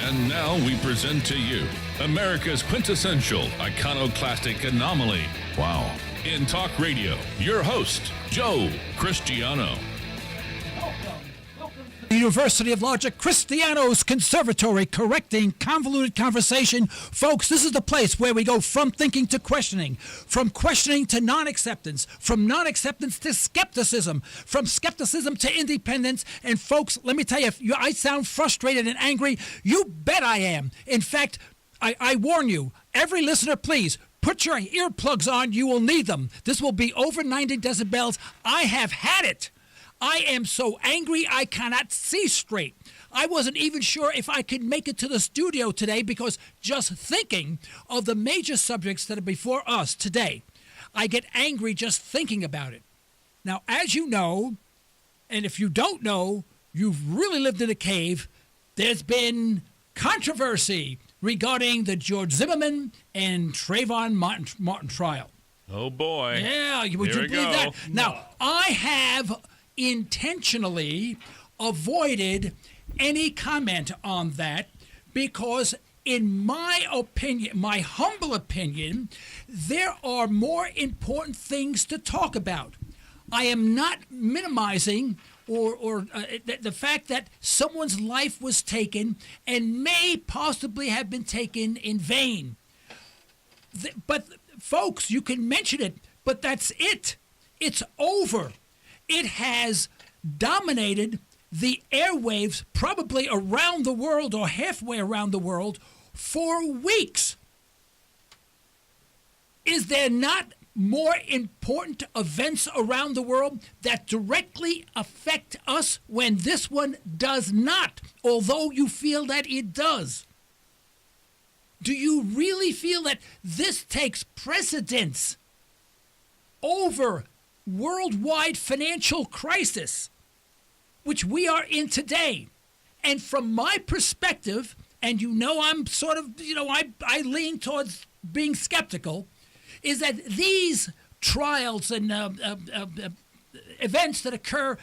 And now we present to you America's quintessential iconoclastic anomaly. Wow. In talk radio, your host, Joe Cristiano. University of Logic, Cristiano's Conservatory, correcting convoluted conversation. Folks, this is the place where we go from thinking to questioning, from questioning to non-acceptance, from non-acceptance to skepticism, from skepticism to independence. And folks, let me tell you, if I sound frustrated and angry, you bet I am. In fact, I warn you, every listener, please, put your earplugs on. You will need them. This will be over 90 decibels. I have had it. I am so angry I cannot see straight. I wasn't even sure if I could make it to the studio today because just thinking of the major subjects that are before us today, I get angry just thinking about it. Now, as you know, and if you don't know, you've really lived in a cave, there's been controversy regarding the George Zimmerman and Trayvon Martin trial. Oh, boy. Yeah, would you believe that? Now, I have intentionally avoided any comment on that because in my opinion, my humble opinion, there are more important things to talk about. I am not minimizing or the fact that someone's life was taken and may possibly have been taken in vain. But folks, you can mention it, but that's it. It's over. It has dominated the airwaves probably around the world or halfway around the world for weeks. Is there not more important events around the world that directly affect us when this one does not, although you feel that it does? Do you really feel that this takes precedence over worldwide financial crisis, which we are in today? And from my perspective, and you know I'm sort of, I lean towards being skeptical, is that these trials and events that occur,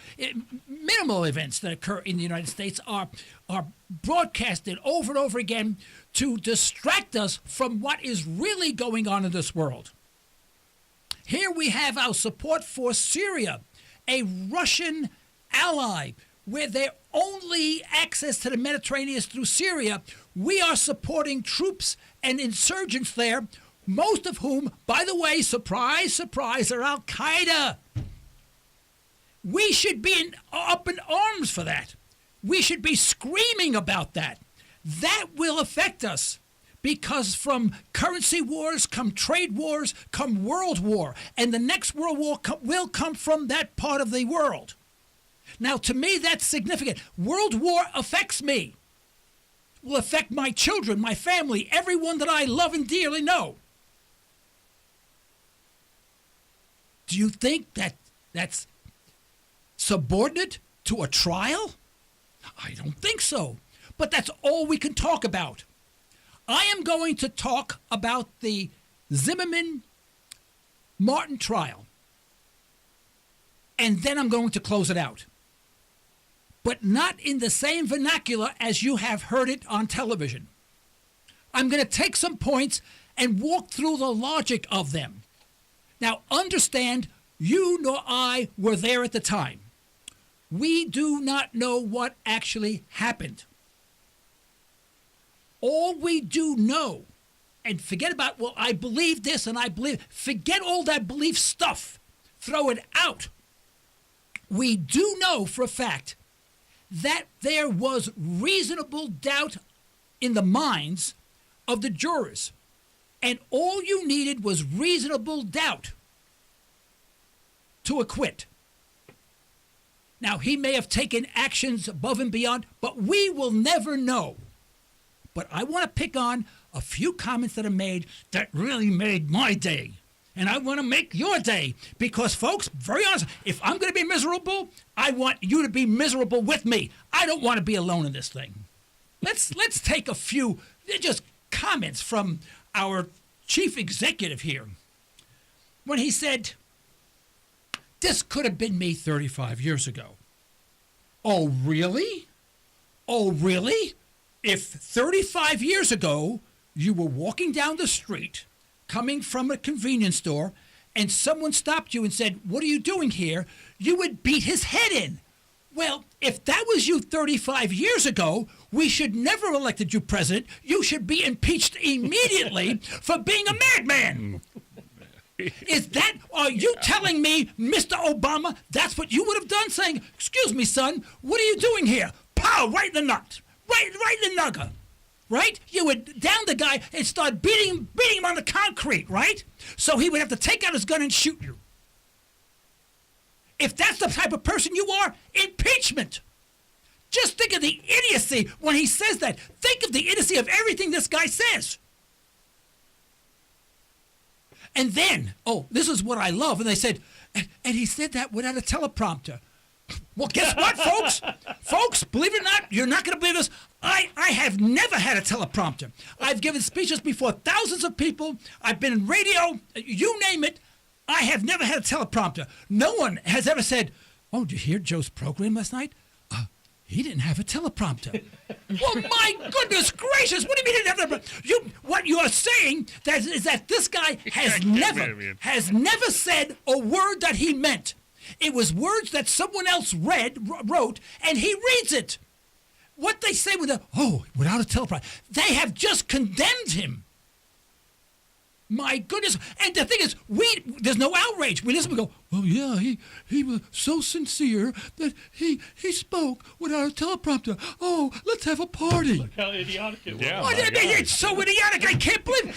minimal events that occur in the United States are broadcasted over and over again to distract us from what is really going on in this world. Here we have our support for Syria, a Russian ally, where their only access to the Mediterranean is through Syria. We are supporting troops and insurgents there, most of whom, by the way, surprise, surprise, are Al-Qaeda. We should be up in arms for that. We should be screaming about that. That will affect us. Because from currency wars come trade wars, come world war, and the next world war will come from that part of the world. Now, to me, that's significant. World war affects me, will affect my children, my family, everyone that I love and dearly know. Do you think that that's subordinate to a trial? I don't think so. But that's all we can talk about. I am going to talk about the Zimmerman-Martin trial, and then I'm going to close it out. But not in the same vernacular as you have heard it on television. I'm going to take some points and walk through the logic of them. Now, understand, you nor I were there at the time. We do not know what actually happened. All we do know, and forget about, well, I believe this and I believe, forget all that belief stuff. Throw it out. We do know for a fact that there was reasonable doubt in the minds of the jurors. And all you needed was reasonable doubt to acquit. Now, he may have taken actions above and beyond, but we will never know. But I want to pick on a few comments that are made that really made my day. And I want to make your day. Because, folks, very honest, if I'm going to be miserable, I want you to be miserable with me. I don't want to be alone in this thing. Let's take a few just comments from our chief executive here. When he said, this could have been me 35 years ago. Oh, really? Oh, really? if 35 years ago you were walking down the street, coming from a convenience store, and someone stopped you and said, "What are you doing here?" you would beat his head in. Well, if that was you 35 years ago, we should never have elected you president. You should be impeached immediately for being a madman. Are you telling me, Mr. Obama, that's what you would have done? Saying, "Excuse me, son, what are you doing here?" Pow, right in the nut. Right in the nugget. Right? You would down the guy and start beating him on the concrete, right? So he would have to take out his gun and shoot you. If that's the type of person you are, impeachment. Just think of the idiocy when he says that. Think of the idiocy of everything this guy says. And then, this is what I love. And they said, and he said that without a teleprompter. Well, guess what, folks? Folks, believe it or not, you're not going to believe this. I have never had a teleprompter. I've given speeches before thousands of people. I've been in radio, you name it. I have never had a teleprompter. No one has ever said, "Oh, did you hear Joe's program last night? He didn't have a teleprompter." Well, my goodness gracious, what do you mean he didn't have a teleprompter? What you are saying is that this guy has never said a word that he meant. It was words that someone else wrote, and he reads it. What they say without a teleprompter, they have just condemned him. My goodness. And the thing is, there's no outrage. We listen and go, "Well, yeah, he was so sincere that he spoke without a teleprompter. Oh, let's have a party." Look how idiotic it was. Yeah, it's so idiotic. I can't believe it.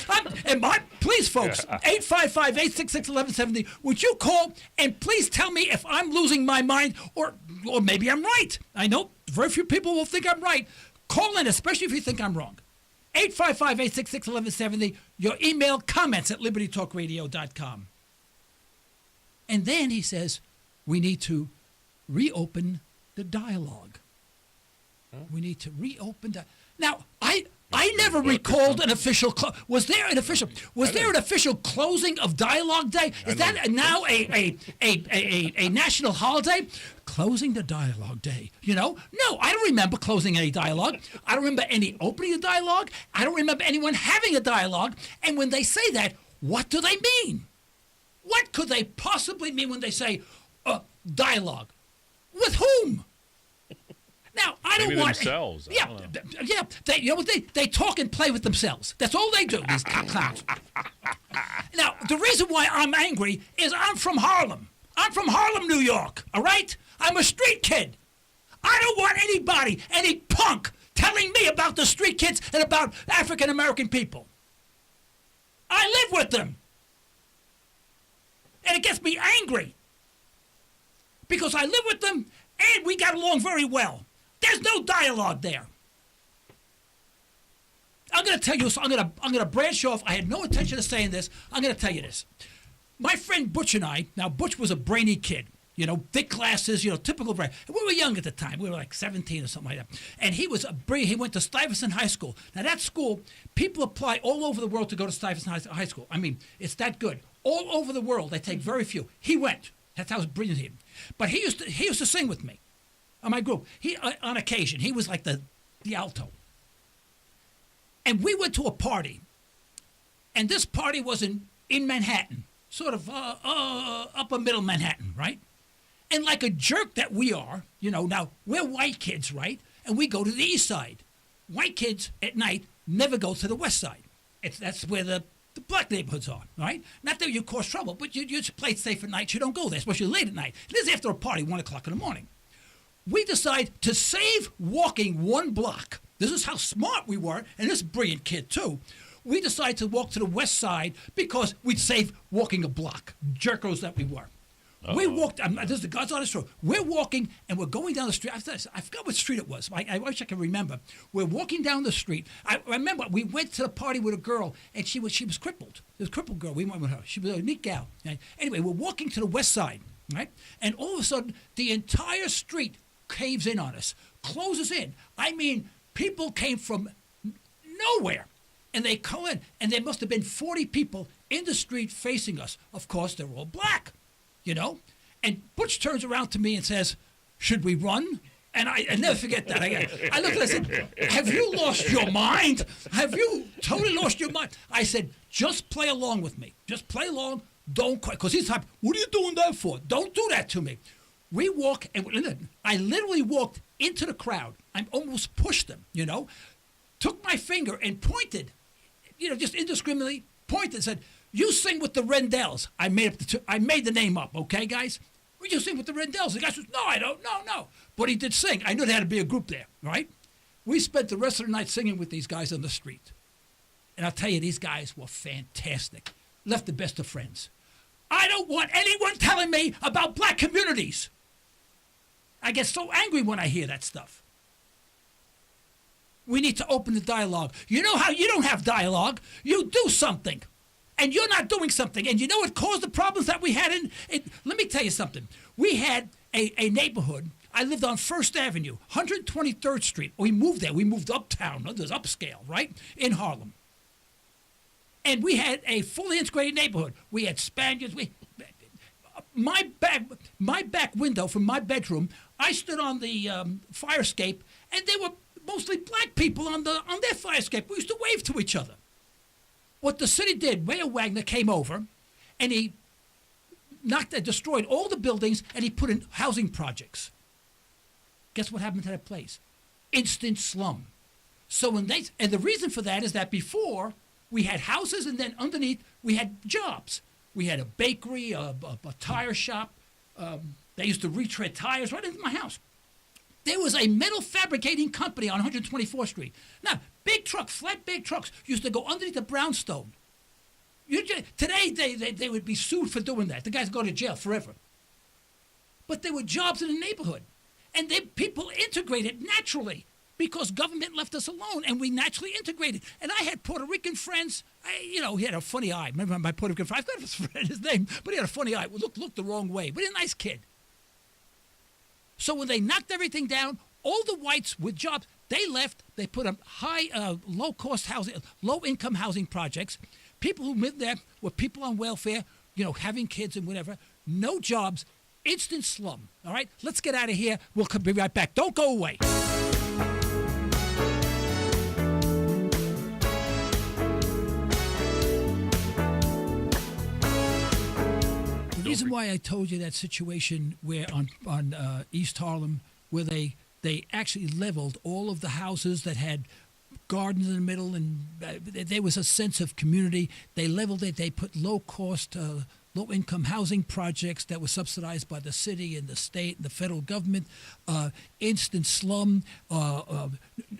Please, folks, 855-866-1170. Would you call and please tell me if I'm losing my mind or maybe I'm right. I know very few people will think I'm right. Call in, especially if you think I'm wrong. 855-866-1170. Your email, comments at libertytalkradio.com. And then he says, we need to reopen the dialogue. We need to reopen the... Now, I never recalled an official... Was there an official closing of Dialogue Day? Is that now a national holiday? Closing the Dialogue Day, No, I don't remember closing any dialogue. I don't remember any opening a dialogue. I don't remember anyone having a dialogue. And when they say that, what do they mean? What could they possibly mean when they say dialogue? With whom? Now, I don't want... themselves. Yeah. They talk and play with themselves. That's all they do, these clowns. Now, the reason why I'm angry is I'm from Harlem. I'm from Harlem, New York, all right? I'm a street kid. I don't want any punk, telling me about the street kids and about African-American people. I live with them. And it gets me angry. Because I live with them and we got along very well. There's no dialogue there. I'm going to tell you, I'm going to branch off. I had no intention of saying this. I'm going to tell you this. My friend Butch and I, now Butch was a brainy kid, thick glasses, typical brain. We were young at the time. We were like 17 or something like that. And he went to Stuyvesant High School. Now that school, people apply all over the world to go to Stuyvesant High School. I mean, it's that good. All over the world, they take very few. He went. That's how brilliant he was. But he used to sing with me on my group. On occasion, he was like the alto. And we went to a party. And this party was in Manhattan. Sort of upper middle Manhattan, right? And like a jerk that we are, now we're white kids, right? And we go to the east side. White kids at night never go to the west side. That's where the black neighborhoods are, right? Not that you cause trouble, but you just play it safe at night. You don't go there, especially late at night. This is after a party, 1 o'clock in the morning. We decide to save walking 1 block. This is how smart we were, and this brilliant kid too. We decided to walk to the west side because we'd save walking a block. Jerkos that we were. We walked, this is the God's honest truth. We're walking and we're going down the street. I forgot what street it was. I wish I could remember. We're walking down the street. I remember we went to the party with a girl and she was crippled. This crippled girl, we went with her. She was a neat gal. Right? Anyway, we're walking to the west side, right? And all of a sudden, the entire street caves in on us, closes in. I mean, people came from nowhere. And they come in, and there must have been 40 people in the street facing us. Of course, they're all black, And Butch turns around to me and says, "Should we run?" And I never forget that. I looked and I said, have you lost your mind? Have you totally lost your mind? I said, just play along with me. Just play along. Don't quit. Because he's like, what are you doing that for? Don't do that to me. We walk, and I literally walked into the crowd. I almost pushed them, took my finger and pointed, just indiscriminately pointed and said, you sing with the Rendells. I made the name up, okay, guys? We just sing with the Rendells. The guy says, no, I don't. No. But he did sing. I knew there had to be a group there, right? We spent the rest of the night singing with these guys on the street. And I'll tell you, these guys were fantastic. Left the best of friends. I don't want anyone telling me about black communities. I get so angry when I hear that stuff. We need to open the dialogue. You know how you don't have dialogue? You do something. And you're not doing something. And you know what caused the problems that we had in let me tell you something. We had a neighborhood. I lived on 1st Avenue, 123rd Street. We moved there. We moved uptown. There's upscale, right? In Harlem. And we had a fully integrated neighborhood. We had Spaniards. My back window from my bedroom, I stood on the fire escape, and there were mostly black people on their fire escape. We used to wave to each other. What the city did, Mayor Wagner came over, and he destroyed all the buildings, and he put in housing projects. Guess what happened to that place? Instant slum. So and the reason for that is that before we had houses, and then underneath we had jobs. We had a bakery, a tire shop. They used to retread tires right into my house. There was a metal fabricating company on 124th Street. Now, big trucks, flatbed trucks, used to go underneath the brownstone. Today, they would be sued for doing that. The guys go to jail forever. But there were jobs in the neighborhood. And people integrated naturally because government left us alone, and we naturally integrated. And I had Puerto Rican friends. He had a funny eye. Remember my Puerto Rican friend? I've got his name, but he had a funny eye. Looked the wrong way, but a nice kid. So when they knocked everything down, all the whites with jobs, they left. They put up low-cost housing, low-income housing projects. People who lived there were people on welfare, having kids and whatever. No jobs, instant slum. All right, let's get out of here. We'll be right back. Don't go away. The reason why I told you that situation where on East Harlem, where they actually leveled all of the houses that had gardens in the middle, and there was a sense of community. They leveled it. They put low-cost, low-income housing projects that were subsidized by the city and the state and the federal government. Instant slum.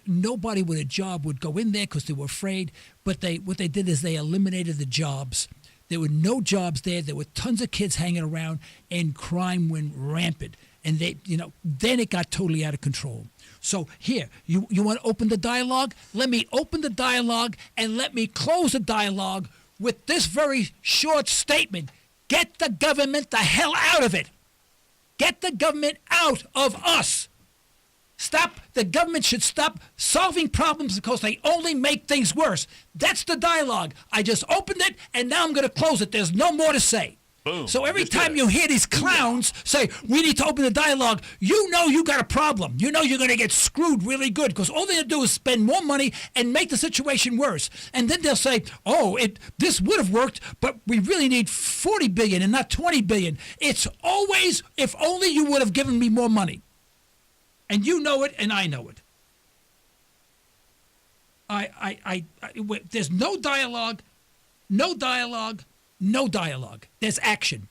Nobody with a job would go in there because they were afraid. But what they did is they eliminated the jobs. There were no jobs there. There were tons of kids hanging around, and crime went rampant. And then it got totally out of control. So here, you want to open the dialogue? Let me open the dialogue, and let me close the dialogue with this very short statement. Get the government the hell out of it. Get the government out of us. The government should stop solving problems because they only make things worse. That's the dialogue. I just opened it, and now I'm going to close it. There's no more to say. Boom. So every time you hear these clowns say, we need to open the dialogue, you got a problem. You know you're going to get screwed really good because all they're going to do is spend more money and make the situation worse. And then they'll say, this would have worked, but we really need $40 billion and not $20 billion. It's always, if only you would have given me more money. And you know it, and I know it. There's no dialogue. There's action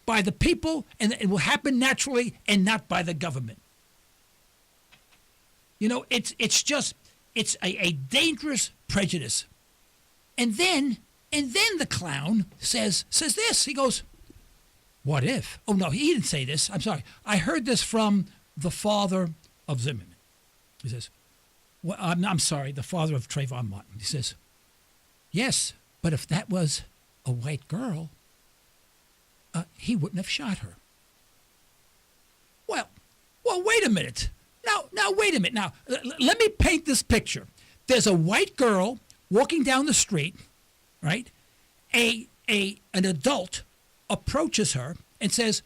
by the people, and it will happen naturally and not by the government. It's a dangerous prejudice. And then the clown says this. He goes, what if? Oh, no, he didn't say this. I'm sorry. I heard this from the father of Zimmerman. He says, I'm sorry, the father of Trayvon Martin. He says, yes, but if that was a white girl, he wouldn't have shot her. Well, wait a minute. Now, wait a minute. Now, let me paint this picture. There's a white girl walking down the street, right? An adult approaches her and says,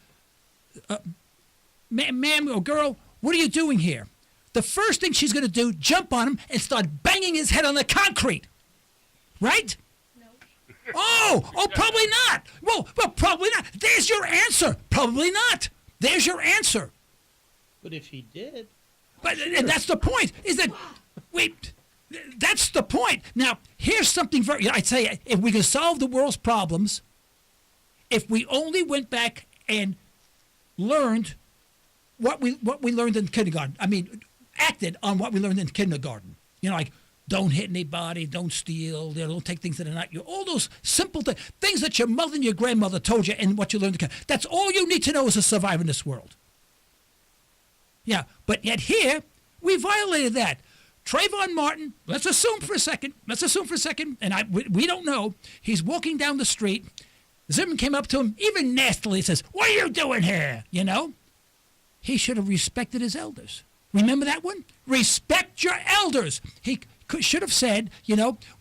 ma'am or girl, what are you doing here? The first thing she's going to do, jump on him and start banging his head on the concrete. Right? No. Oh, probably not. Well, probably not. There's your answer. Probably not. There's your answer. But if he did. And that's the point, is that, wait, that's the point. Now, here's something I'd say, if we could solve the world's problems, if we only went back and learned what we learned in kindergarten. I mean, acted on what we learned in kindergarten. You know, like, don't hit anybody, don't steal, don't take things that are not yours. All those simple things that your mother and your grandmother told you and what you learned. That's all you need to know as a survivor in this world. Yeah, but yet here, we violated that. Trayvon Martin, let's assume for a second, and we don't know, he's walking down the street. Zimmerman came up to him, even nastily, says, "What are you doing here?" You know? He should have respected his elders. Remember that one? Respect your elders. He should have said,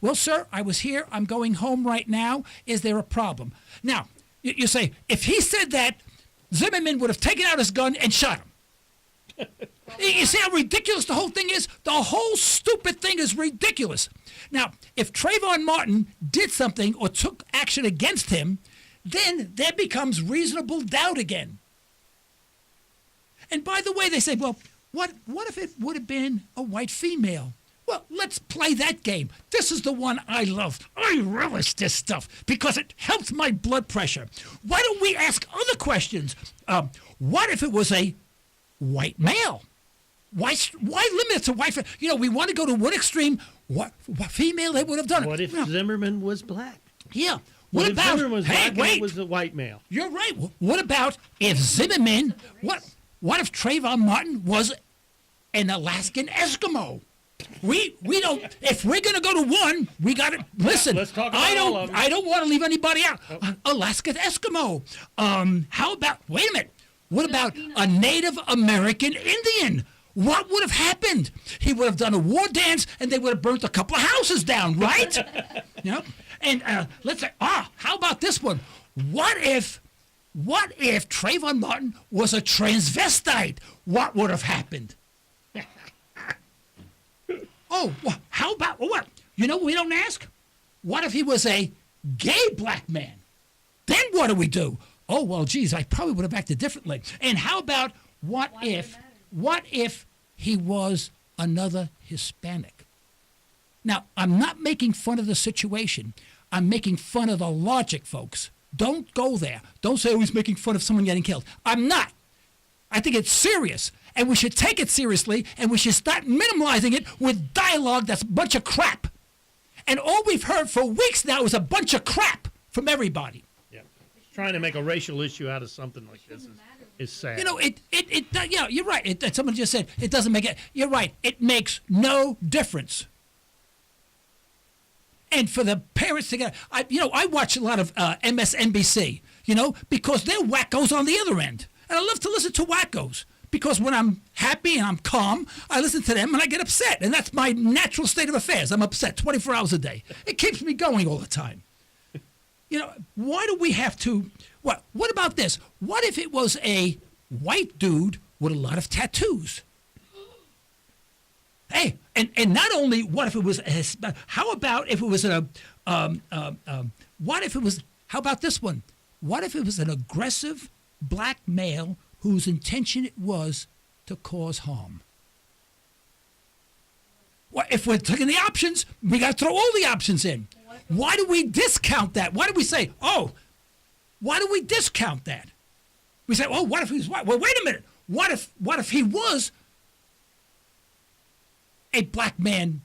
well, sir, I was here. I'm going home right now. Is there a problem? Now, you say, if he said that, Zimmerman would have taken out his gun and shot him. You see how ridiculous the whole thing is? The whole stupid thing is ridiculous. Now, if Trayvon Martin did something or took action against him, then there becomes reasonable doubt again. And by the way, they say, well, what if it would have been a white female? Well, let's play that game. This is the one I love. I relish this stuff because it helps my blood pressure. Why don't we ask other questions? What if it was a white male? Why limit it to white? We want to go to one extreme. What female they would have done it? What if Zimmerman was black? Yeah. What about, if Zimmerman was black and it was a white male? You're right. What about if Zimmerman? What if Trayvon Martin was an Alaskan Eskimo? We don't. If we're gonna go to one, we got to listen. Let's talk about all of them. I don't want to leave anybody out. Oh. Alaskan Eskimo. How about? Wait a minute. What about a Native American Indian? What would have happened? He would have done a war dance, and they would have burnt a couple of houses down, right? And let's say, how about this one? What if Trayvon Martin was a transvestite? What would have happened? How about what? We don't ask. What if he was a gay black man? Then what do we do? Oh, well, geez, I probably would have acted differently. And how about what if he was another Hispanic? Now, I'm not making fun of the situation. I'm making fun of the logic, folks. Don't go there. Don't say, he's making fun of someone getting killed. I'm not. I think it's serious, and we should take it seriously, and we should start minimalizing it with dialogue that's a bunch of crap. And all we've heard for weeks now is a bunch of crap from everybody. Yeah. Trying to make a racial issue out of something like this is sad. You're right. Someone just said it doesn't make it. You're right. It makes no difference. And for the parents to get, I watch a lot of MSNBC, because they're wackos on the other end. And I love to listen to wackos because when I'm happy and I'm calm, I listen to them and I get upset. And that's my natural state of affairs. I'm upset 24 hours a day. It keeps me going all the time. Why do we have to, what about this? What if it was a white dude with a lot of tattoos? Hey, and not only what if it was, how about if it was how about this one? What if it was an aggressive black male whose intention it was to cause harm? Well, if we're taking the options, we got to throw all the options in. Why do we discount that? Why do we say, why do we discount that? We say, what if he's white? Well, wait a minute. What if he was a black man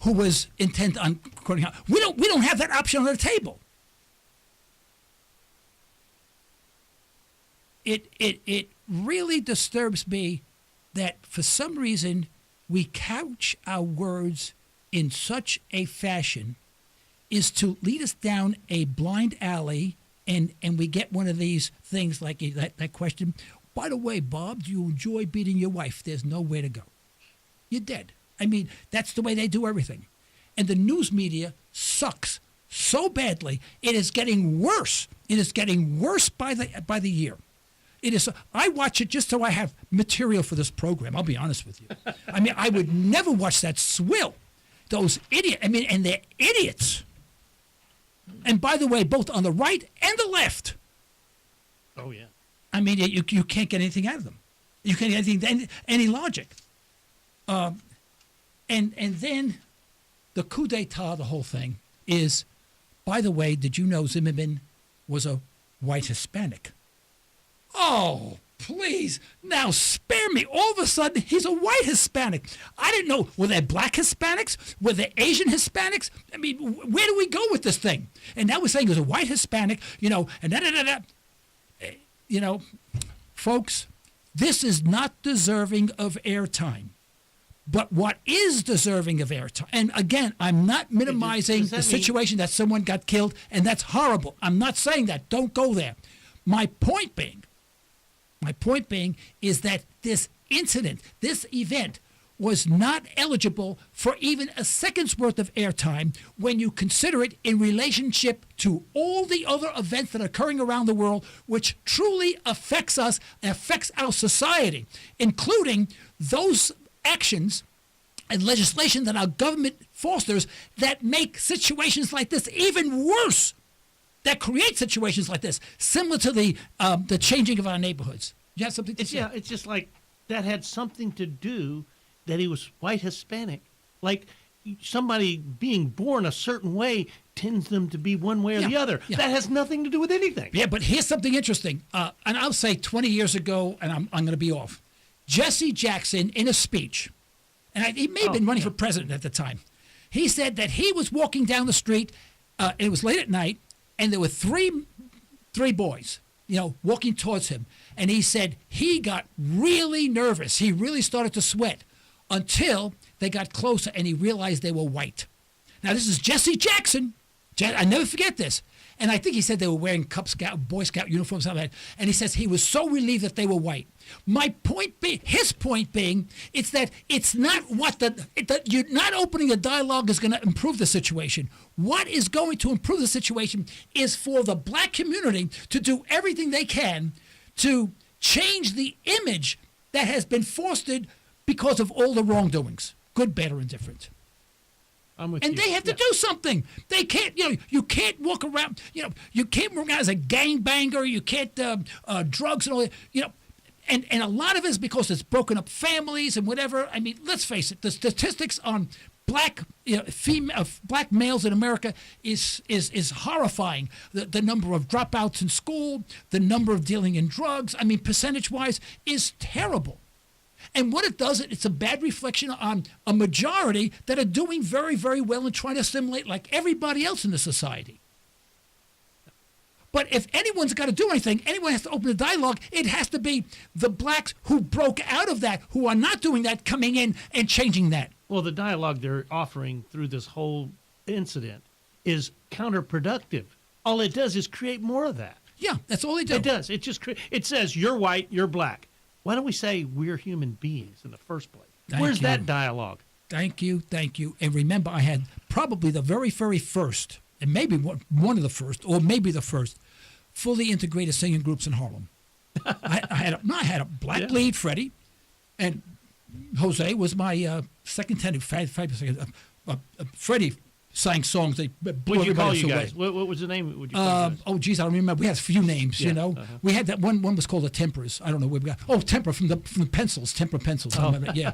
who was intent on quoting harm? We don't have that option on the table. It really disturbs me that for some reason we couch our words in such a fashion is to lead us down a blind alley and we get one of these things like that question, by the way, Bob, do you enjoy beating your wife? There's nowhere to go. You're dead. I mean, that's the way they do everything. And the news media sucks so badly. It is getting worse. It is getting worse by the year. It is. I watch it just so I have material for this program. I'll be honest with you. I mean, I would never watch that swill. Those idiots. I mean, and they're idiots. And by the way, both on the right and the left. Oh yeah. I mean, you can't get anything out of them. You can't get anything, any logic. And then the coup d'etat, the whole thing is. By the way, did you know Zimmerman was a white Hispanic? Oh, please. Now spare me. All of a sudden, he's a white Hispanic. I didn't know. Were there black Hispanics? Were there Asian Hispanics? I mean, where do we go with this thing? And now we're saying he was a white Hispanic, and da-da-da-da. Folks, this is not deserving of airtime. But what is deserving of airtime? And again, I'm not minimizing the situation that someone got killed, and that's horrible. I'm not saying that. Don't go there. My point being is that this incident, this event, was not eligible for even a second's worth of airtime when you consider it in relationship to all the other events that are occurring around the world, which truly affects us and affects our society, including those actions and legislation that our government fosters that make situations like this even worse, that create situations like this, similar to the changing of our neighborhoods. You have something to say? Yeah, it's just like that had something to do that he was white Hispanic. Like somebody being born a certain way tends them to be one way or the other. Yeah. That has nothing to do with anything. Yeah, but here's something interesting. And I'll say 20 years ago, and I'm going to be off. Jesse Jackson, in a speech, and he may have been running for president at the time, he said that he was walking down the street, it was late at night, and there were three boys, walking towards him. And he said he got really nervous. He really started to sweat until they got closer and he realized they were white. Now, this is Jesse Jackson. I never forget this. And I think he said they were wearing Boy Scout uniforms, something like that. And he says he was so relieved that they were white. His point being, it's that it's not that you're not opening a dialogue is going to improve the situation. What is going to improve the situation is for the black community to do everything they can to change the image that has been fostered because of all the wrongdoings, good, bad, or indifferent. And they have to do something. They can't, you can't walk around, you can't walk around as a gangbanger. You can't, drugs and all that, and a lot of it is because it's broken up families and whatever. I mean, let's face it, the statistics on black black males in America is horrifying. The number of dropouts in school, the number of dealing in drugs, I mean, percentage-wise, is terrible. And what it does, it's a bad reflection on a majority that are doing very, very well and trying to assimilate like everybody else in the society. But if anyone's got to do anything, anyone has to open a dialogue, it has to be the blacks who broke out of that, who are not doing that, coming in and changing that. Well, the dialogue they're offering through this whole incident is counterproductive. All it does is create more of that. Yeah, that's all they do. It does. It just it says you're white, you're black. Why don't we say we're human beings in the first place? Where's that dialogue? Thank you. And remember, I had probably the very, very first, and maybe one of the first, or maybe the first, fully integrated singing groups in Harlem. I had a black lead, Freddie, and Jose was my second tenor. Freddie sang songs. They blew What'd you call everybody you away. guys? What was the name? Would you call you guys? Oh, geez, I don't remember. We had a few names, We had that one was called the Tempers. I don't know where we got. Oh, Temper from the pencils, Temper pencils. I remember. Yeah.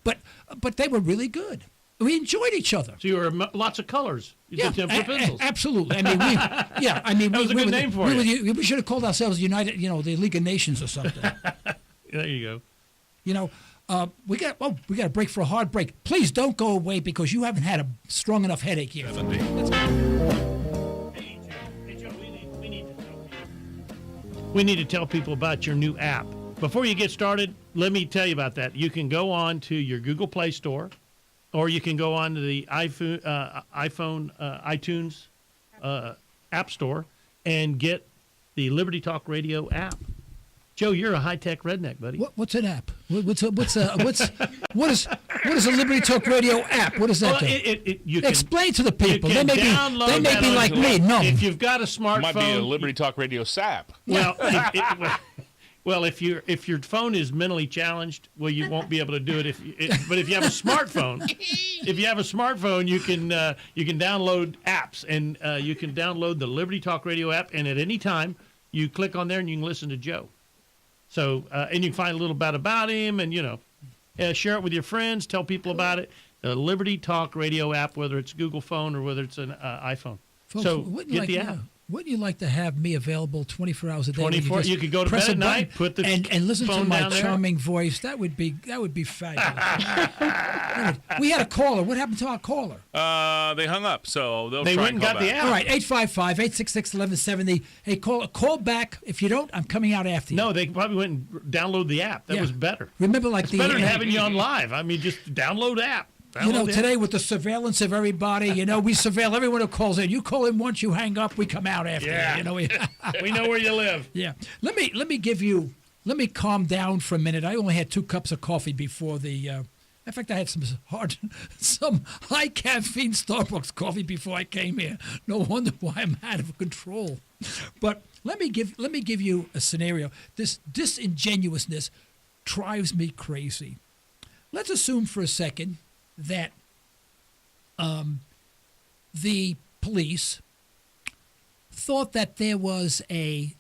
But they were really good. We enjoyed each other. So you were lots of colors. You did Temper pencils. Absolutely. I mean, that was a good name for you. We should have called ourselves United, the League of Nations or something. There you go. We got a break for a hard break. Please don't go away because you haven't had a strong enough headache here. We need to tell people about your new app. Before you get started, let me tell you about that. You can go on to your Google Play Store, or you can go on to the iPhone iTunes App Store and get the Liberty Talk Radio app. Joe, you're a high-tech redneck, buddy. What's an app? What is a Liberty Talk Radio app? What is that? Explain to the people. They may be like me. No. If you've got a smartphone, It might be a Liberty Talk Radio sap. Well, Well, if your phone is mentally challenged, well, you won't be able to do it. But if you have a smartphone, you can download apps, and you can download the Liberty Talk Radio app, and at any time you click on there and you can listen to Joe. So and you can find a little bit about him, and share it with your friends, tell people about it. The Liberty Talk Radio app, whether it's Google phone or whether it's an iPhone. Folks, so get the app. Wouldn't you like to have me available 24 hours a day? 24. You could go to bed at night, put the and listen phone to my down there. charming voice. That would be fabulous. We had a caller. What happened to our caller? They hung up, so they try went and call got back. the app. All right, 855-866-1170. Hey, call back. If you don't, I'm coming out after you. No, they probably went and download the app. That was better. Remember, It's better than having you on live. I mean, just download the app. Today with the surveillance of everybody, we surveil everyone who calls in. You call in once, you hang up, we come out after. Yeah. We know where you live. Yeah. Let me calm down for a minute. I only had 2 cups of coffee before the. In fact, I had some high caffeine Starbucks coffee before I came here. No wonder why I'm out of control. But let me give you a scenario. This disingenuousness drives me crazy. Let's assume for a second that the police thought that there was a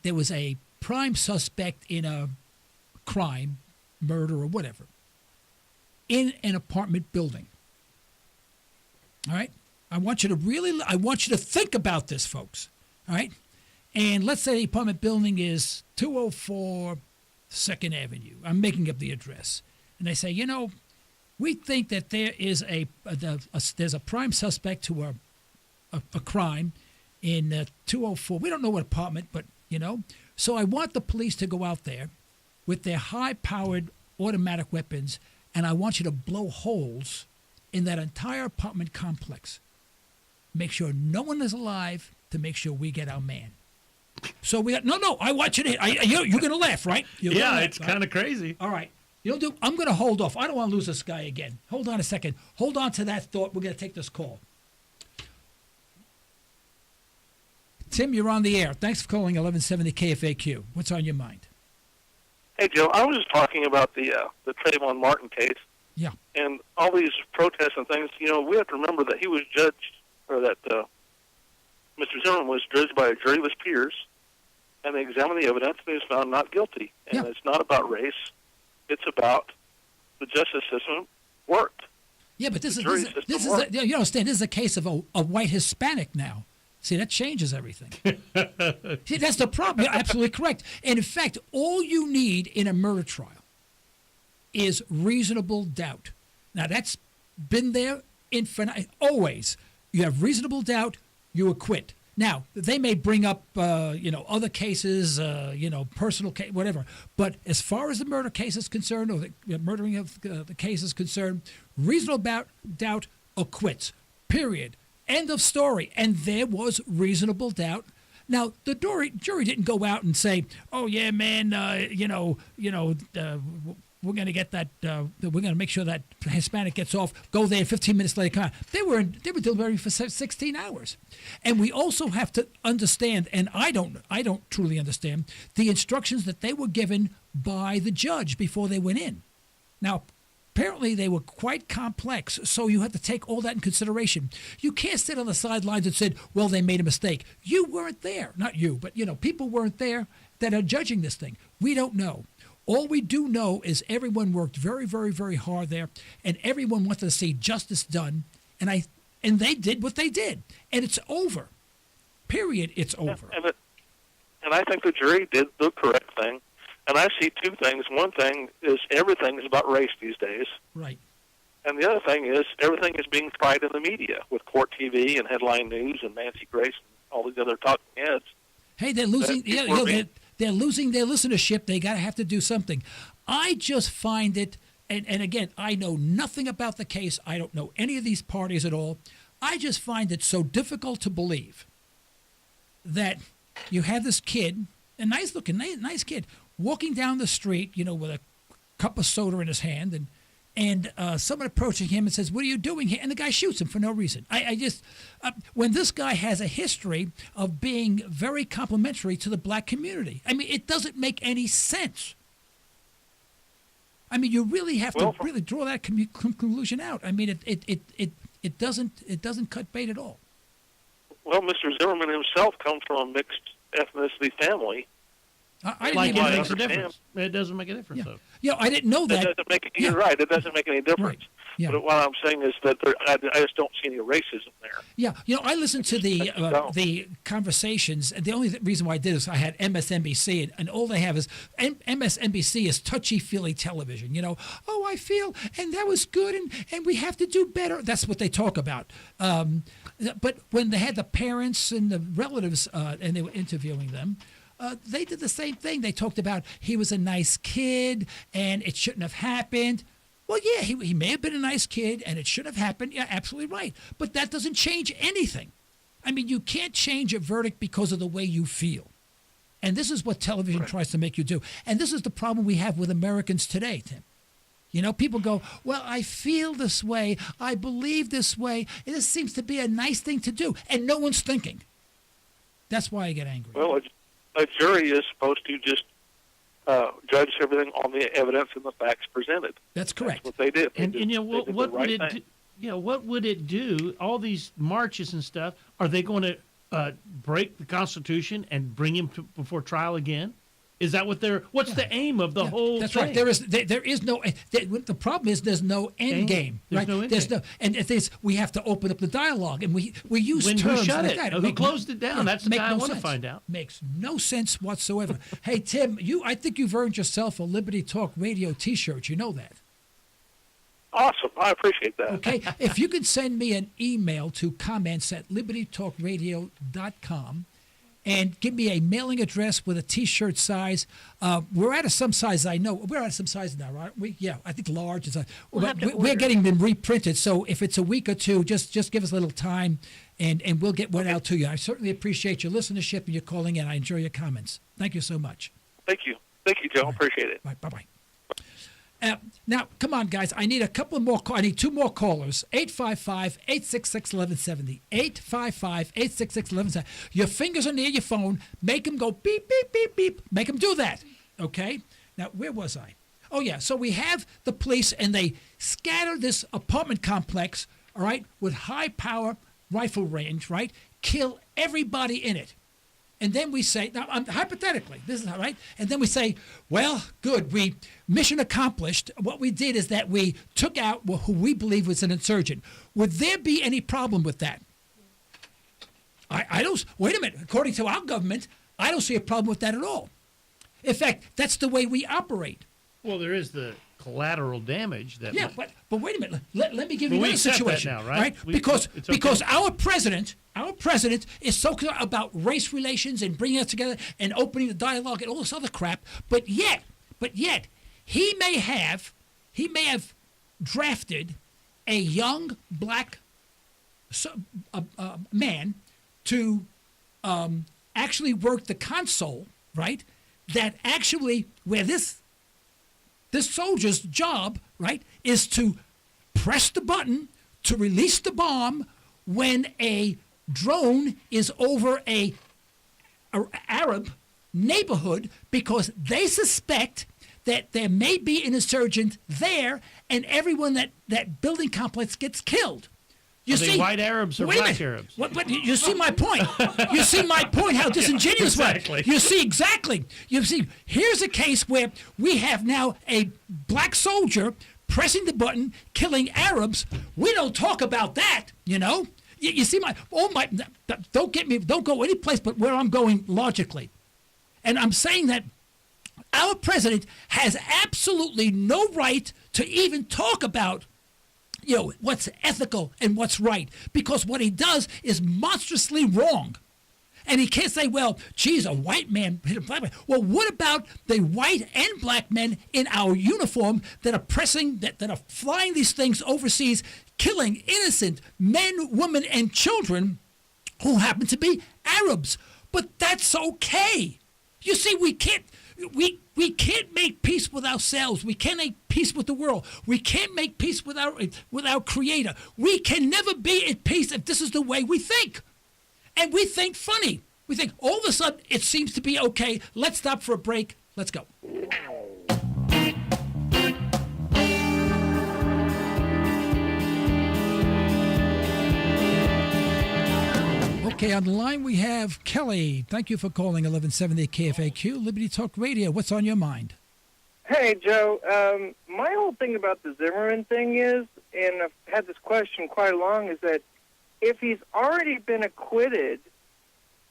prime suspect in a crime, murder or whatever, in an apartment building. All right? I want you to think about this, folks. All right? And let's say the apartment building is 204 2nd Avenue. I'm making up the address. And they say, we think that there is there's a prime suspect to a crime in 204. We don't know what apartment, but So I want the police to go out there with their high-powered automatic weapons, and I want you to blow holes in that entire apartment complex. Make sure no one is alive to make sure we get our man. So we got no. I want you to. You're going to laugh, right? It's kind of crazy. All right. I'm going to hold off. I don't want to lose this guy again. Hold on a second. Hold on to that thought. We're going to take this call. Tim, you're on the air. Thanks for calling 1170 KFAQ. What's on your mind? Hey, Joe. I was just talking about the Trayvon Martin case. Yeah. And all these protests and things. We have to remember that he was judged, or that Mr. Zimmerman was judged by a jury of his peers, and they examined the evidence and he was found not guilty. And It's not about race. It's about the justice system worked. Yeah, but this is you understand, this is a case of a white Hispanic now. See, that changes everything. See, that's the problem. You're absolutely correct. And in fact, all you need in a murder trial is reasonable doubt. Now, that's been there always. You have reasonable doubt, you acquit. Now, they may bring up, other cases, personal case, whatever. But as far as the murder case is concerned, or the murdering of the case is concerned, reasonable doubt acquits. Period. End of story. And there was reasonable doubt. Now, the jury didn't go out and say, "Oh yeah, man, we're going to get that. We're going to make sure that Hispanic gets off. Go there 15 minutes later. Come on." They were deliberating for 16 hours, and we also have to understand. And I don't truly understand the instructions that they were given by the judge before they went in. Now, apparently they were quite complex, so you have to take all that in consideration. You can't sit on the sidelines and say, "Well, they made a mistake." You weren't there, not you, but people weren't there that are judging this thing. We don't know. All we do know is everyone worked very, very, very hard there, and everyone wanted to see justice done, and they did what they did, and it's over. Period. It's over. And I think the jury did the correct thing. And I see 2 things. One thing is everything is about race these days. Right. And the other thing is everything is being tried in the media with Court TV and Headline News and Nancy Grace and all these other talking heads. Hey, they're losing. They're losing their listenership. They got to have to do something. I just find it, and again, I know nothing about the case. I don't know any of these parties at all. I just find it so difficult to believe that you have this kid, a nice-looking, nice kid, walking down the street, with a cup of soda in his hand, and someone approaching him and says, "What are you doing here?" And the guy shoots him for no reason. I just, when this guy has a history of being very complimentary to the black community, I mean, it doesn't make any sense. I mean, you really have Well, to really draw that conclusion out. I mean, it doesn't cut bait at all. Well, Mr. Zimmerman himself comes from a mixed ethnicity family. I Like didn't it even makes a understand. difference. It doesn't make a difference, though. I didn't know that. That doesn't make You're right. It doesn't make any difference. Right. Yeah. But what I'm saying is that I just don't see any racism there. Yeah, I listened to the conversations, and the only reason why I did is I had MSNBC, and all they have is MSNBC is touchy-feely television. Oh, I feel, and that was good, and we have to do better. That's what they talk about. But when they had the parents and the relatives, and they were interviewing them, they did the same thing. They talked about he was a nice kid, and it shouldn't have happened. Well, yeah, he may have been a nice kid, and it should have happened. Yeah, absolutely right. But that doesn't change anything. I mean, you can't change a verdict because of the way you feel. And this is what television tries to make you do. And this is the problem we have with Americans today, Tim. People go, well, I feel this way. I believe this way. And this seems to be a nice thing to do. And no one's thinking. That's why I get angry. Well, a jury is supposed to just judge everything on the evidence and the facts presented. That's correct. That's what they did. And what would it thing. do? What would it do? All these marches and stuff. Are they going to break the Constitution and bring him before trial again? Is that what they're? What's the aim of the whole? That's thing? right. There is no. The problem is there's no end game. There's right? no end game. And if there's, we have to open up the dialogue, and we use terms who shut like it? that. Who closed it down? That's the guy I want to sense. find out. Makes no sense whatsoever. Hey Tim, I think you've earned yourself a Liberty Talk Radio T-shirt. You know that. Awesome. I appreciate that. Okay. If you could send me an email to comments@libertytalkradio.com. And give me a mailing address with a T-shirt size. We're out of some size. I know we're out of some size now, right? Yeah, I think large is. We're getting them reprinted. So if it's a week or two, just give us a little time, and we'll get one out to you. I certainly appreciate your listenership and your calling in. I enjoy your comments. Thank you so much. Thank you, Joe. Appreciate it. Right, bye. Now, come on, guys. I need a couple more. I need two more callers. 855-866-1170. 855-866-1170. Your fingers are near your phone. Make them go beep, beep, beep, beep. Make them do that. Okay? Now, where was I? Oh, yeah. So we have the police, and they scatter this apartment complex, all right, with high-power rifle range, right? Kill everybody in it. And then we say, now hypothetically, this is all right. And then we say, well, good, mission accomplished. What we did is that we took out who we believe was an insurgent. Would there be any problem with that? I don't. Wait a minute. According to our government, I don't see a problem with that at all. In fact, that's the way we operate. Well, there is the collateral damage that. Yeah, but wait a minute. Let me give you another situation, now, right? Because okay. our president is so concerned about race relations and bringing us together and opening the dialogue and all this other crap. But yet, he may have drafted a young black man to actually work the console, right? That actually where this soldier's job, right, is to press the button to release the bomb when a drone is over a Arab neighborhood because they suspect that there may be an insurgent there and everyone that building complex gets killed. Are they white Arabs or black Arabs? But you see my point. You see my point, how disingenuous exactly. You see exactly. You see, here's a case where we have now a black soldier pressing the button, killing Arabs. We don't talk about that, You see don't go any place but where I'm going logically. And I'm saying that our president has absolutely no right to even talk about what's ethical and what's right, because what he does is monstrously wrong. And he can't say, well, geez, a white man hit a black man. Well, what about the white and black men in our uniform that are that are flying these things overseas, killing innocent men, women, and children who happen to be Arabs? But that's okay. You see, we can't make peace with ourselves. We can't make peace with the world. We can't make peace with our Creator. We can never be at peace if this is the way we think. And we think funny. We think all of a sudden it seems to be okay. Let's stop for a break. Let's go. Okay, on the line we have Kelly. Thank you for calling 1170 KFAQ, Liberty Talk Radio. What's on your mind? Hey, Joe. My whole thing about the Zimmerman thing is, and I've had this question quite long, is that if he's already been acquitted,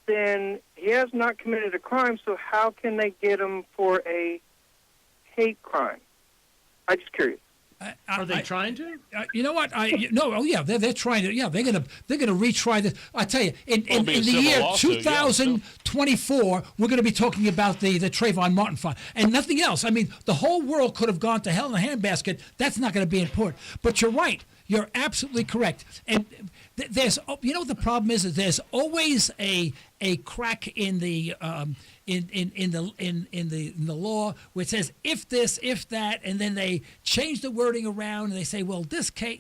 then he has not committed a crime, so how can they get him for a hate crime? I'm just curious. Are they trying to? You know what? They're trying to. Yeah, they're gonna retry this. I tell you, in It'll be a the civil year lawsuit, 2024, we're going to be talking about the Trayvon Martin file and nothing else. I mean, the whole world could have gone to hell in a handbasket. That's not going to be important. But you're right. You're absolutely correct. And there's, the problem is that there's always a crack in the in the law where it says if this, if that, and then they change the wording around and they say, well, this case,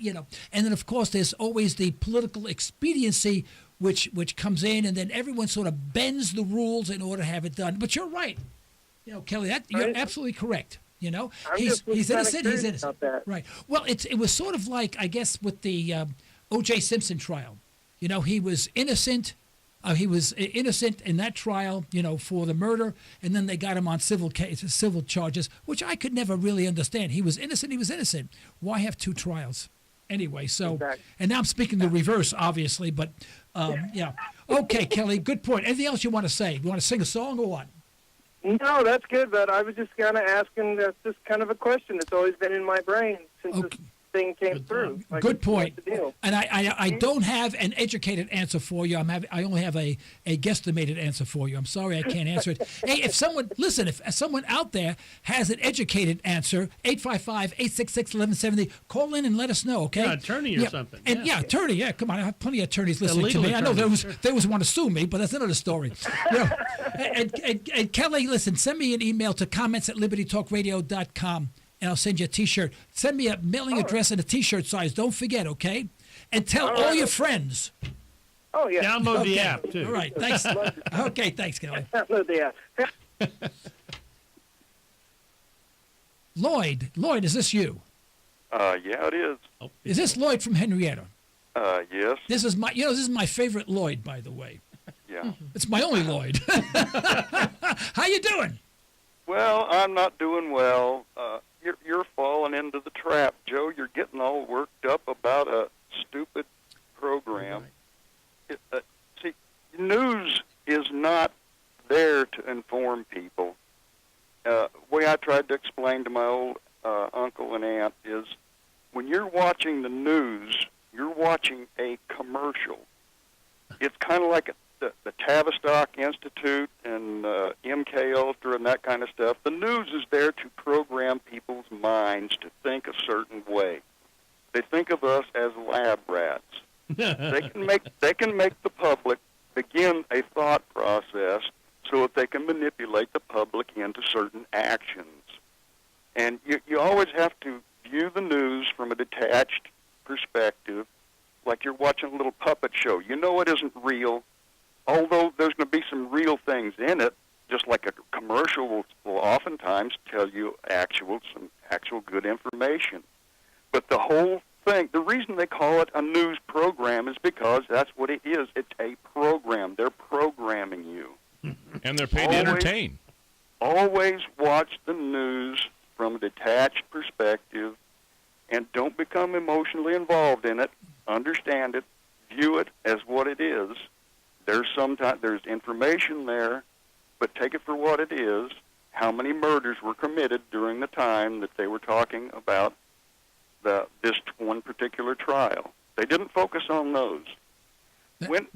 and then of course there's always the political expediency which comes in, and then everyone sort of bends the rules in order to have it done. But you're right, Kelly. You're absolutely correct. He's innocent. He's innocent. Right. Well, it was sort of like, I guess, with the O.J. Simpson trial. He was innocent. He was innocent in that trial, for the murder, and then they got him on civil charges, which I could never really understand. He was innocent. He was innocent. Why have two trials? Anyway, so, exactly. And now I'm speaking the reverse, obviously, but yeah. Okay, Kelly, good point. Anything else you want to say? You want to sing a song or what? No, that's good, but I was just kind of asking, that's just kind of a question that's always been in my brain since this thing came through. Good point. And I don't have an educated answer for you. I only have a guesstimated answer for you. I'm sorry I can't answer it. Hey, if someone out there has an educated answer, 855-866-1170, call in and let us know, okay? Yeah, attorney or something. And attorney, yeah, come on. I have plenty of attorneys listening to me. I know they was want to sue me, but that's another story. And Kelly, listen, send me an email to comments@libertytalkradio.com. And I'll send you a T-shirt. Send me a mailing address and a T-shirt size. Don't forget, okay? And tell all your friends. Oh, yeah. Download the app, too. All right. Thanks. Okay, thanks, Kelly. Download the app. Lloyd, is this you? Yeah, it is. Is this Lloyd from Henrietta? Yes. This is my favorite Lloyd, by the way. Yeah. It's my only Lloyd. How you doing? Well, I'm not doing well. You're falling into the trap, Joe. You're getting all worked up about a stupid program. See, news is not there to inform people. The way I tried to explain to my old uncle and aunt is when you're watching the news, you're watching a commercial. It's kind of like the Tavistock Institute and MK Ultra and that kind of stuff. The news is there to program people's minds to think a certain way. They think of us as lab rats. They can make the public begin a thought process so that they can manipulate the public into certain actions. And you always have to view the news from a detached perspective, like you're watching a little puppet show. You know it isn't real. Although there's going to be some real things in it, just like a commercial will oftentimes tell you some actual good information. But the whole thing, the reason they call it a news program is because that's what it is. It's a program. They're programming you. And they're paid to entertain. Always watch the news from a detached perspective and don't become emotionally involved in it. Understand it. View it as what it is. There's information there, but take it for what it is. How many murders were committed during the time that they were talking about this one particular trial? They didn't focus on those. When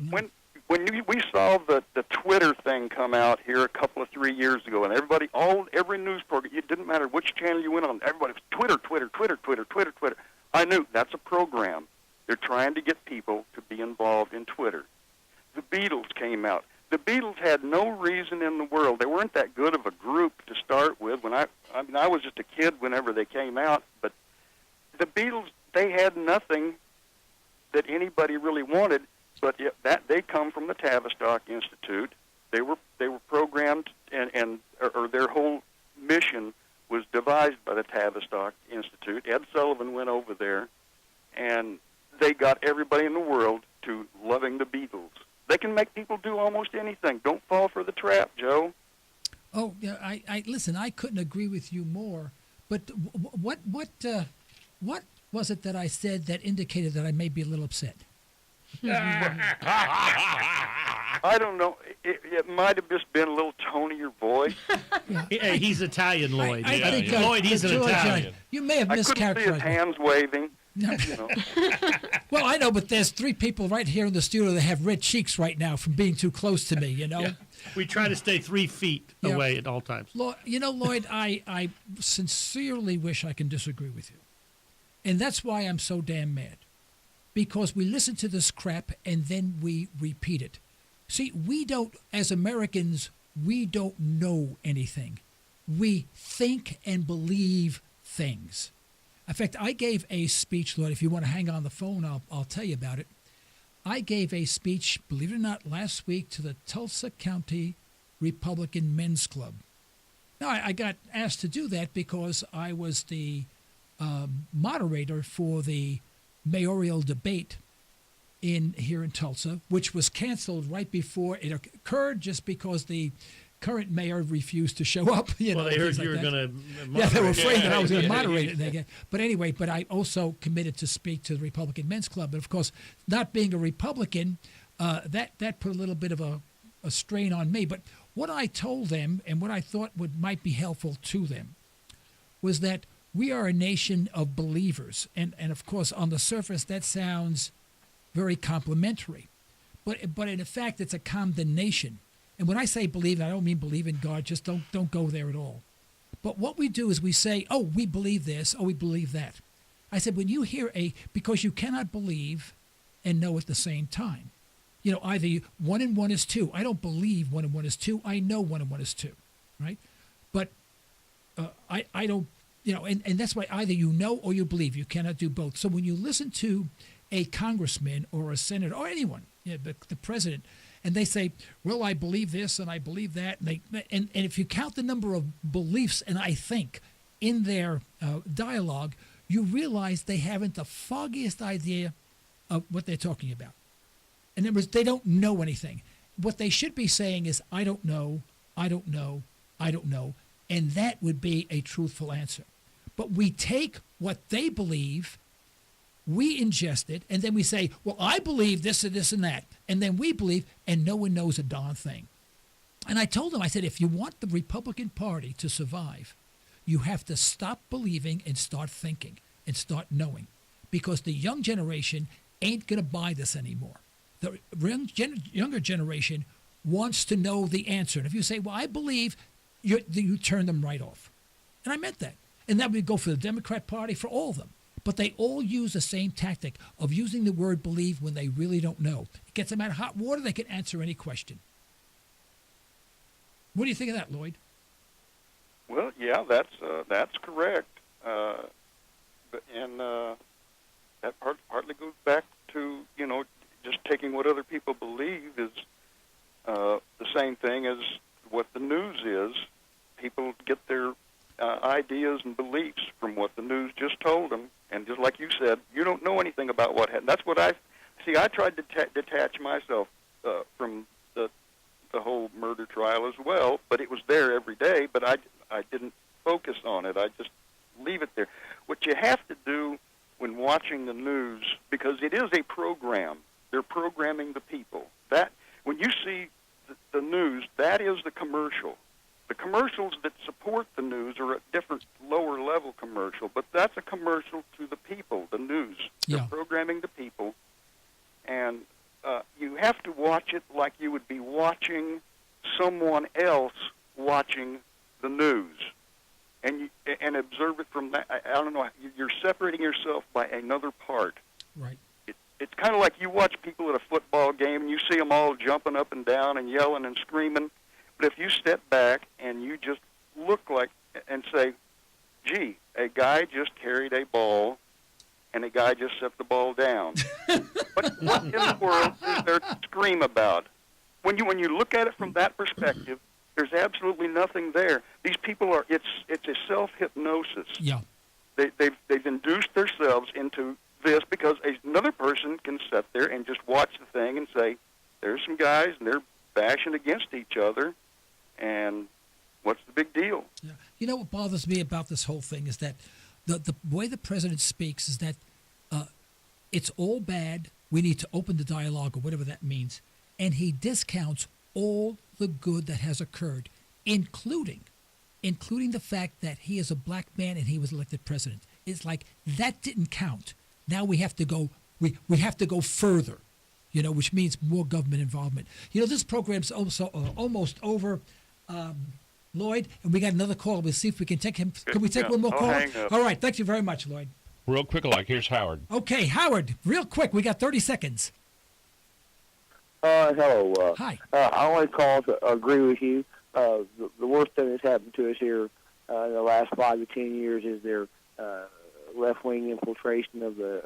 we saw the Twitter thing come out here a couple of 3 years ago, and every news program, it didn't matter which channel you went on, everybody was Twitter. I knew that's a program. They're trying to get people to be involved in Twitter. The Beatles came out. The Beatles had no reason in the world. They weren't that good of a group to start with. I was just a kid whenever they came out. But the Beatles, they had nothing that anybody really wanted. But that they come from the Tavistock Institute. They were programmed, or their whole mission was devised by the Tavistock Institute. Ed Sullivan went over there, and they got everybody in the world to loving the Beatles. They can make people do almost anything. Don't fall for the trap, Joe. Oh, yeah. I listen. I couldn't agree with you more. But what was it that I said that indicated that I may be a little upset? I don't know. It might have just been a little tone of your voice. Yeah, he's Italian, Lloyd. I think, Lloyd, he's an George, Italian. You may have I couldn't see his mischaracterized me. hands waving. No. You know. Well, I know, but there's 3 people right here in the studio that have red cheeks right now from being too close to me, you know? Yeah. We try to stay 3 feet Yeah. away at all times. Lloyd, I sincerely wish I can disagree with you. And that's why I'm so damn mad. Because we listen to this crap and then we repeat it. See, we don't, as Americans, we don't know anything. We think and believe things. In fact, I gave a speech, Lloyd. If you want to hang on the phone, I'll tell you about it. I gave a speech, believe it or not, last week to the Tulsa County Republican Men's Club. Now, I got asked to do that because I was the moderator for the mayoral debate here in Tulsa, which was canceled right before it occurred, just because the current mayor refused to show up. They heard you were going to moderate. Yeah, they were afraid that I was going to moderate it. But anyway, I also committed to speak to the Republican Men's Club. But of course, not being a Republican, that put a little bit of a strain on me. But what I told them and what I thought might be helpful to them was that we are a nation of believers. And of course, on the surface, that sounds very complimentary. But in effect, it's a condemnation. And when I say believe, I don't mean believe in God. Just don't go there at all. But what we do is we say, oh, we believe this, oh, we believe that. I said, when you hear because you cannot believe and know at the same time. Either 1 and 1 is 2. I don't believe 1 and 1 is 2. I know 1 and 1 is 2, right? But I don't, and that's why either you know or you believe. You cannot do both. So when you listen to a congressman or a senator or anyone, the president, and they say, well, I believe this and I believe that. And if you count the number of beliefs and I think in their dialogue, you realize they haven't the foggiest idea of what they're talking about. In other words, they don't know anything. What they should be saying is, I don't know, I don't know, I don't know. And that would be a truthful answer. But we take what they believe, we ingest it, and then we say, well, I believe this and this and that. And then we believe, and no one knows a darn thing. And I told them, I said, if you want the Republican Party to survive, you have to stop believing and start thinking and start knowing. Because the young generation ain't going to buy this anymore. The younger generation wants to know the answer. And if you say, well, I believe, you turn them right off. And I meant that. And that would go for the Democrat Party, for all of them. But they all use the same tactic of using the word believe when they really don't know. It gets them out of hot water. They can answer any question. What do you think of that, Lloyd? Well, yeah, that's correct. That partly goes back to, just taking what other people believe is the same thing as what the news is. People get their ideas and beliefs from what the news just told them. And just like you said, you don't know anything about what happened. That's what I tried to detach myself from the whole murder trial as well, but it was there every day, but I didn't focus on it. I just leave it there. What you have to do when watching the news, because it is a program, they're programming the people. That when you see the news, that is the commercial. The commercials that support the news are a different, lower-level commercial, but that's a commercial to the people, the news. Yeah. They're programming the people, and you have to watch it like you would be watching someone else watching the news, and observe it from that. I don't know. You're separating yourself by another part. Right. It's kind of like you watch people at a football game, and you see them all jumping up and down and yelling and screaming. But if you step back and you just look and say, gee, a guy just carried a ball and a guy just set the ball down. What in the world is there to scream about? When you look at it from that perspective, there's absolutely nothing there. These people it's a self-hypnosis. Yeah. They've induced themselves into this because another person can sit there and just watch the thing and say, there's some guys, and they're bashing against each other, and what's the big deal? Yeah. You know what bothers me about this whole thing is that the way the president speaks is that it's all bad. We need to open the dialogue or whatever that means. And he discounts all the good that has occurred, including the fact that he is a black man and he was elected president. It's like that didn't count. Now we have to go. We have to go further, which means more government involvement. This program's also almost over, Lloyd, and we got another call. We'll see if we can take him. Can we take one more I'll call? hang up. All right. Thank you very much, Lloyd. Real quick, here's Howard. Okay, Howard, real quick. We got 30 seconds. Hello. Hi. I only called to agree with you. The worst thing that's happened to us here in the last 5 to 10 years is their left-wing infiltration of the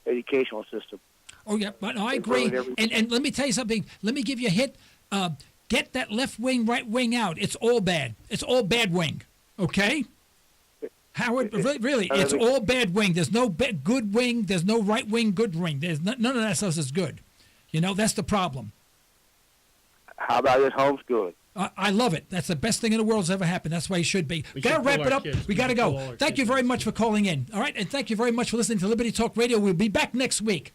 educational system. Oh, yeah, but no, I agree. And let me tell you something. Let me give you a hit. Get that left wing, right wing out. It's all bad. It's all bad wing. Okay? Howard, really, it's all bad wing. There's no good wing. There's no right wing, good wing. There's none of that stuff is good. That's the problem. How about this homeschooling? I love it. That's the best thing in the world's ever happened. That's why it should be. We got to wrap it up. We got to go. Thank you very much for calling in. All right, and thank you very much for listening to Liberty Talk Radio. We'll be back next week.